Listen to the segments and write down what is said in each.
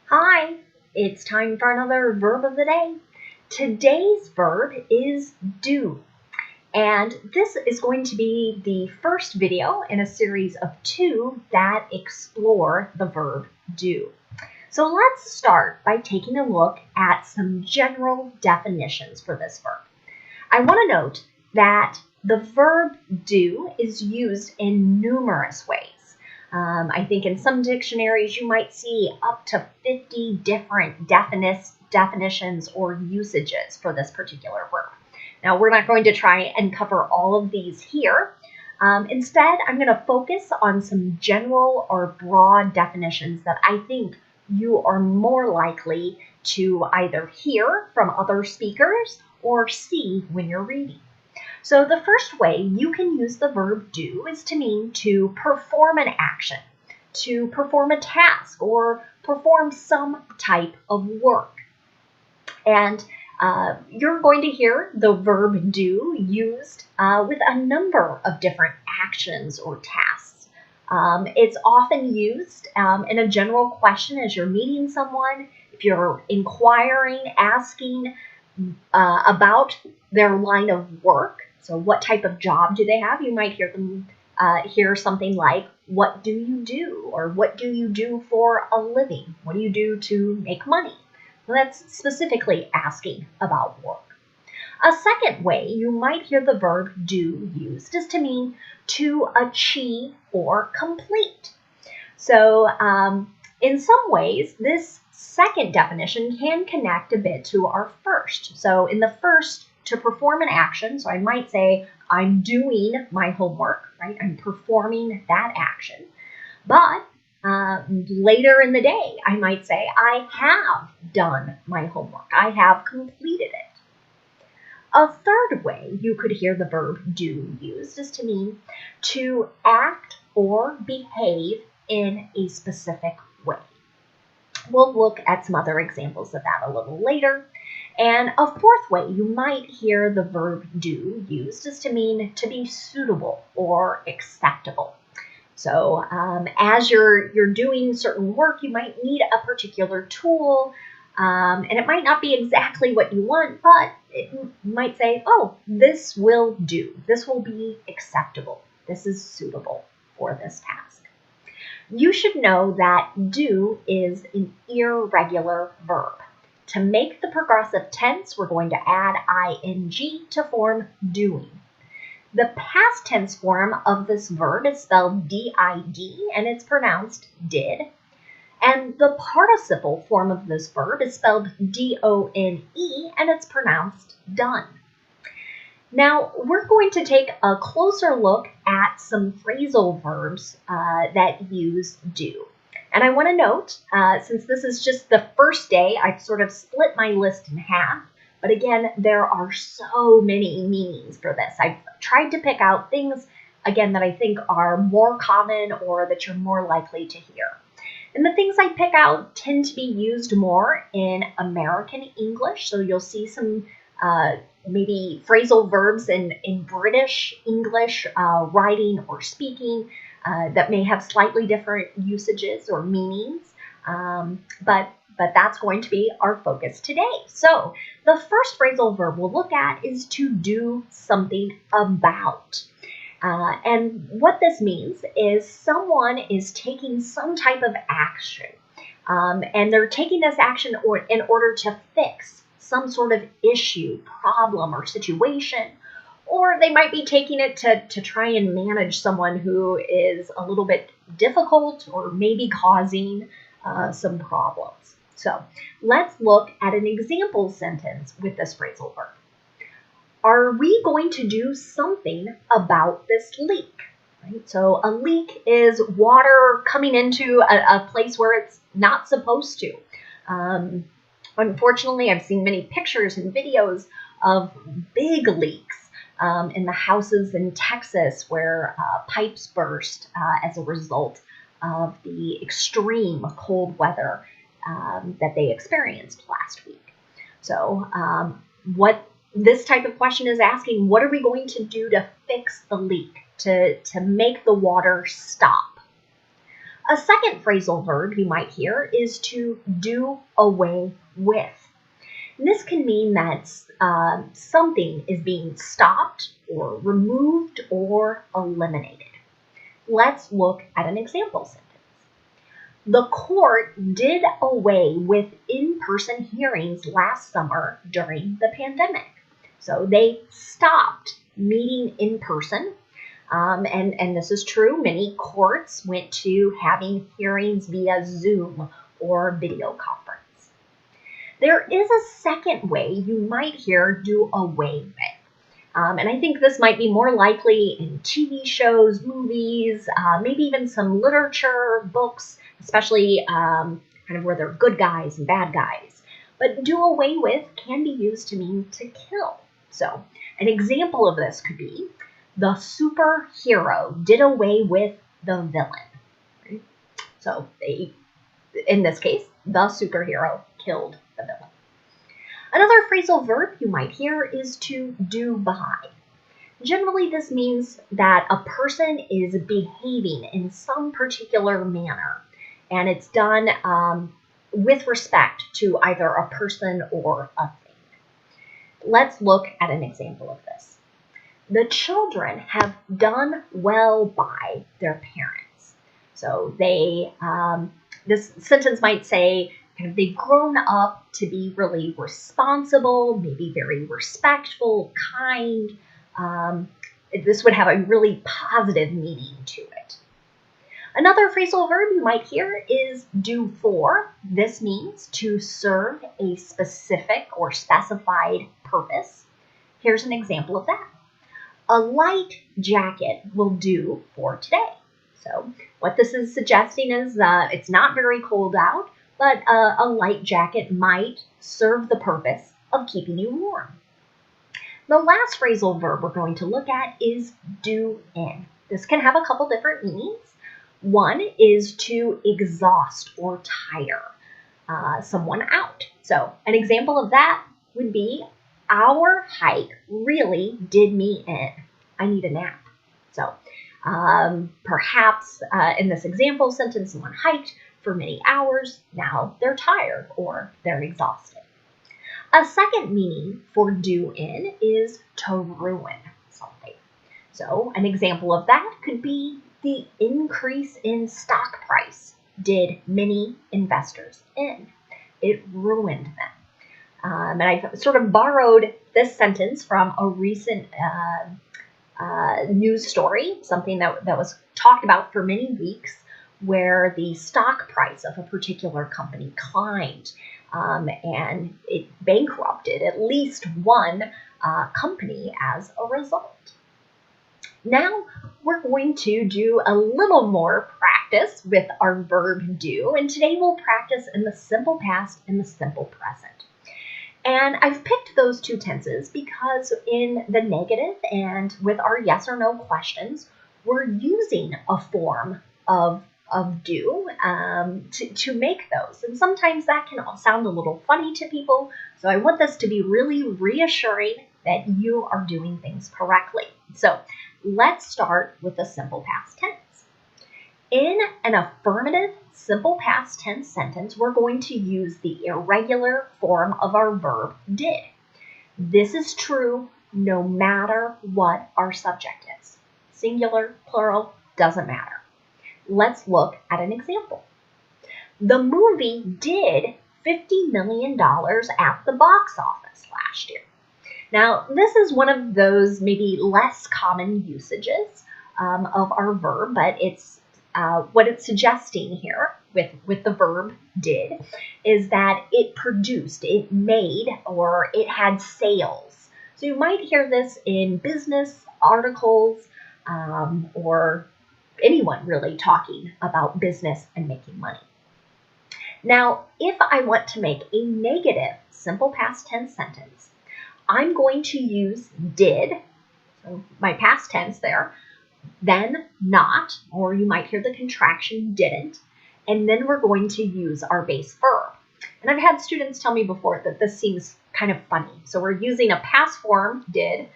Hi, it's time for another verb of the day. Today's verb is do, and this is going to be the first video in a series of 2 that explore the verb do. So let's start by taking a look at some general definitions for this verb. I want to note that the verb do is used in numerous ways. I think in some dictionaries you might see up to 50 different definitions or usages for this particular verb. Now, we're not going to try and cover all of these here. Instead, I'm going to focus on some general or broad definitions that I think you are more likely to either hear from other speakers or see when you're reading. So the first way you can use the verb do is to mean to perform an action, to perform a task, or perform some type of work. And you're going to hear the verb do used with a number of different actions or tasks. It's often used in a general question as you're meeting someone, if you're inquiring, asking about their line of work. So what type of job do they have? You might hear them hear something like, what do you do? Or what do you do for a living? What do you do to make money? Well, that's specifically asking about work. A second way you might hear the verb do used is to mean to achieve or complete. So in some ways, this second definition can connect a bit to our first. So in the first, to perform an action, so I might say, I'm doing my homework, right? I'm performing that action. But later in the day, I might say, I have done my homework. I have completed it. A third way you could hear the verb do used is to mean to act or behave in a specific way. We'll look at some other examples of that a little later. And a fourth way you might hear the verb do used is to mean to be suitable or acceptable. So as you're doing certain work, you might need a particular tool, and it might not be exactly what you want, but it might say, oh, this will do. This will be acceptable. This is suitable for this task. You should know that do is an irregular verb. To make the progressive tense, we're going to add ing to form doing. The past tense form of this verb is spelled did, and it's pronounced did. And the participle form of this verb is spelled done, and it's pronounced done. Now, we're going to take a closer look at some phrasal verbs that use do. And I want to note, since this is just the first day, I've sort of split my list in half. But again, there are so many meanings for this. I've tried to pick out things, again, that I think are more common or that you're more likely to hear. And the things I pick out tend to be used more in American English. So you'll see some maybe phrasal verbs in British English writing or speaking that may have slightly different usages or meanings, but that's going to be our focus today. So the first phrasal verb we'll look at is to do something about. And what this means is someone is taking some type of action, and they're taking this action in order to fix some sort of issue, problem, or situation. Or they might be taking it to try and manage someone who is a little bit difficult or maybe causing some problems. So let's look at an example sentence with this phrasal verb. Are we going to do something about this leak? Right? So a leak is water coming into a place where it's not supposed to. Unfortunately, I've seen many pictures and videos of big leaks in the houses in Texas where pipes burst as a result of the extreme cold weather that they experienced last week. So what this type of question is asking, what are we going to do to fix the leak, to make the water stop? A second phrasal verb you might hear is to do away with. And this can mean that something is being stopped or removed or eliminated. Let's look at an example sentence. The court did away with in-person hearings last summer during the pandemic. So they stopped meeting in person. And this is true. Many courts went to having hearings via Zoom or video conference. There is a second way you might hear do away with. And I think this might be more likely in TV shows, movies, maybe even some literature, books, especially kind of where there are good guys and bad guys. But do away with can be used to mean to kill. So an example of this could be, the superhero did away with the villain. Right? So in this case, the superhero killed the villain. Another phrasal verb you might hear is to do by. Generally, this means that a person is behaving in some particular manner, and it's done with respect to either a person or a thing. Let's look at an example of this. The children have done well by their parents. So this sentence might say, kind of, they've grown up to be really responsible, maybe very respectful, kind. This would have a really positive meaning to it. Another phrasal verb you might hear is do for. This means to serve a specific or specified purpose. Here's an example of that. A light jacket will do for today. So what this is suggesting is it's not very cold out, but a light jacket might serve the purpose of keeping you warm. The last phrasal verb we're going to look at is do in. This can have a couple different meanings. One is to exhaust or tire someone out. So an example of that would be, our hike really did me in. I need a nap. So perhaps in this example sentence, someone hiked for many hours. Now they're tired or they're exhausted. A second meaning for do in is to ruin something. So an example of that could be, the increase in stock price did many investors in. It ruined them. And I've sort of borrowed this sentence from a recent news story, something that was talked about for many weeks, where the stock price of a particular company climbed and it bankrupted at least one company as a result. Now we're going to do a little more practice with our verb do, and today we'll practice in the simple past and the simple present. And I've picked those two tenses because in the negative and with our yes or no questions, we're using a form of do to make those. And sometimes that can sound a little funny to people. So I want this to be really reassuring that you are doing things correctly. So let's start with the simple past tense. In an affirmative simple past tense sentence, we're going to use the irregular form of our verb did. This is true no matter what our subject is. Singular, plural, doesn't matter. Let's look at an example. The movie did $50 million at the box office last year. Now, this is one of those maybe less common usages of our verb, but it's what it's suggesting here with the verb did is that it produced, it made, or it had sales. So you might hear this in business articles or anyone really talking about business and making money. Now, if I want to make a negative simple past tense sentence, I'm going to use did, so my past tense there, then not, or you might hear the contraction didn't, and then we're going to use our base verb. And I've had students tell me before that this seems kind of funny. So we're using a past form, did,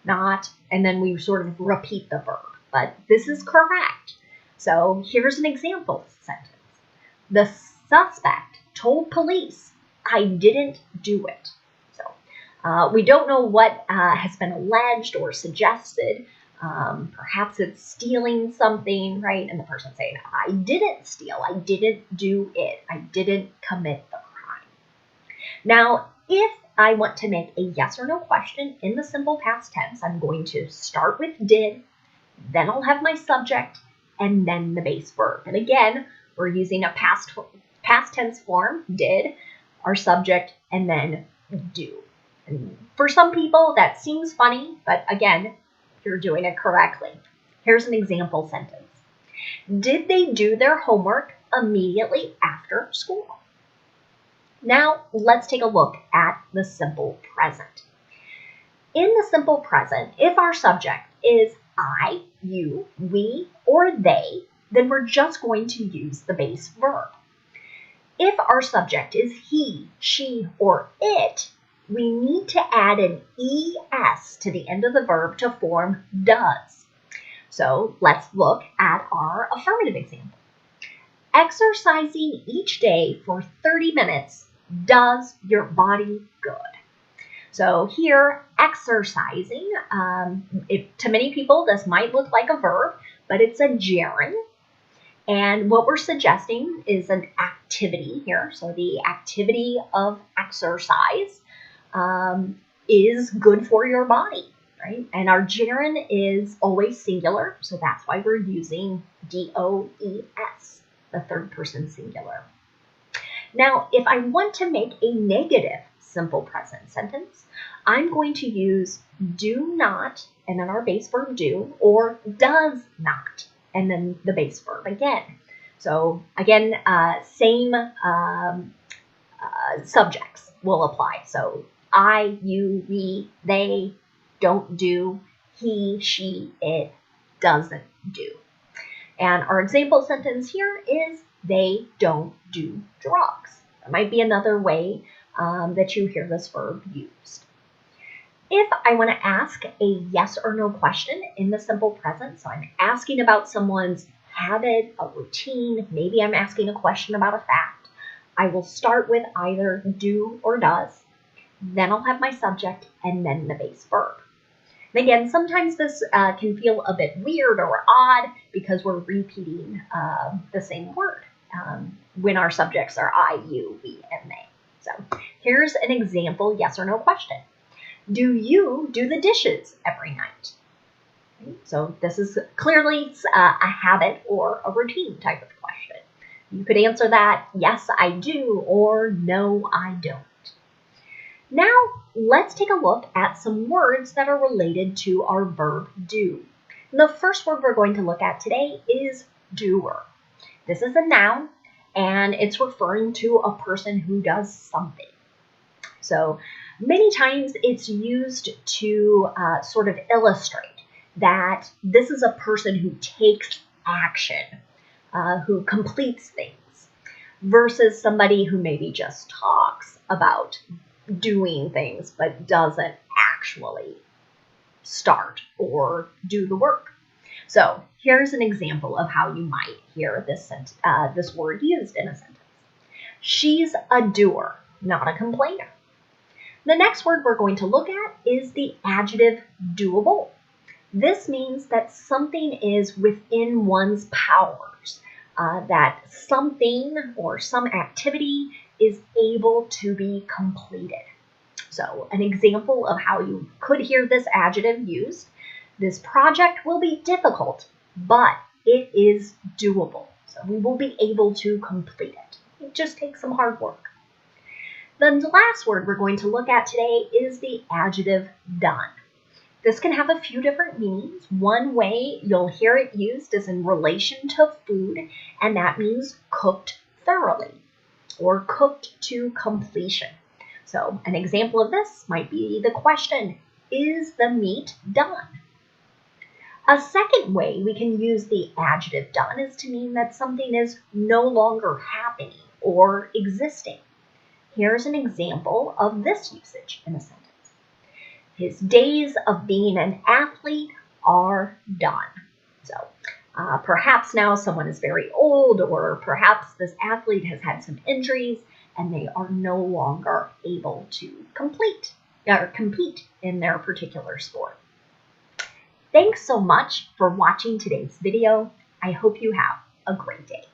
not, and then we sort of repeat the verb. But this is correct. So here's an example sentence. The suspect told police, "I didn't do it." So we don't know what has been alleged or suggested. Perhaps it's stealing something, right? And the person saying, "I didn't steal, I didn't do it, I didn't commit the crime." Now, if I want to make a yes or no question in the simple past tense, I'm going to start with did, then I'll have my subject, and then the base verb. And again, we're using a past tense form, did, our subject, and then do. And for some people, that seems funny, but again, you're doing it correctly. Here's an example sentence. Did they do their homework immediately after school? Now, let's take a look at the simple present. In the simple present, if our subject is I, you, we, or they, then we're just going to use the base verb. If our subject is he, she, or it, we need to add an es to the end of the verb to form does. So let's look at our affirmative example. Exercising each day for 30 minutes does your body good. So here, exercising, to many people, this might look like a verb, but it's a gerund. And what we're suggesting is an activity here. So the activity of exercise is good for your body, right? And our gerund is always singular, so that's why we're using DOES, the third person singular. Now, if I want to make a negative simple present sentence, I'm going to use do not, and then our base verb do, or does not, and then the base verb again. So again, same subjects will apply. So I, you, we, they, don't do, he, she, it, doesn't do. And our example sentence here is they don't do drugs. That might be another way that you hear this verb used. If I want to ask a yes or no question in the simple present, so I'm asking about someone's habit, a routine, maybe I'm asking a question about a fact, I will start with either do or does, then I'll have my subject, and then the base verb. And again, sometimes this can feel a bit weird or odd because we're repeating the same word when our subjects are I, you, we, and they. So here's an example yes or no question. Do you do the dishes every night? So this is clearly a habit or a routine type of question. You could answer that, yes, I do, or no, I don't. Now, let's take a look at some words that are related to our verb do. And the first word we're going to look at today is doer. This is a noun, and it's referring to a person who does something. So many times it's used to sort of illustrate that this is a person who takes action, who completes things, versus somebody who maybe just talks about doing things but doesn't actually start or do the work. So here's an example of how you might hear this word used in a sentence. She's a doer, not a complainer. The next word we're going to look at is the adjective doable. This means that something is within one's powers, that something or some activity is able to be completed. So an example of how you could hear this adjective used, this project will be difficult, but it is doable. So we will be able to complete it. It just takes some hard work. The last word we're going to look at today is the adjective done. This can have a few different meanings. One way you'll hear it used is in relation to food, and that means cooked thoroughly or cooked to completion. So an example of this might be the question, is the meat done? A second way we can use the adjective done is to mean that something is no longer happening or existing. Here's an example of this usage in a sentence. His days of being an athlete are done. So Perhaps now someone is very old, or perhaps this athlete has had some injuries and they are no longer able to compete in their particular sport. Thanks so much for watching today's video. I hope you have a great day.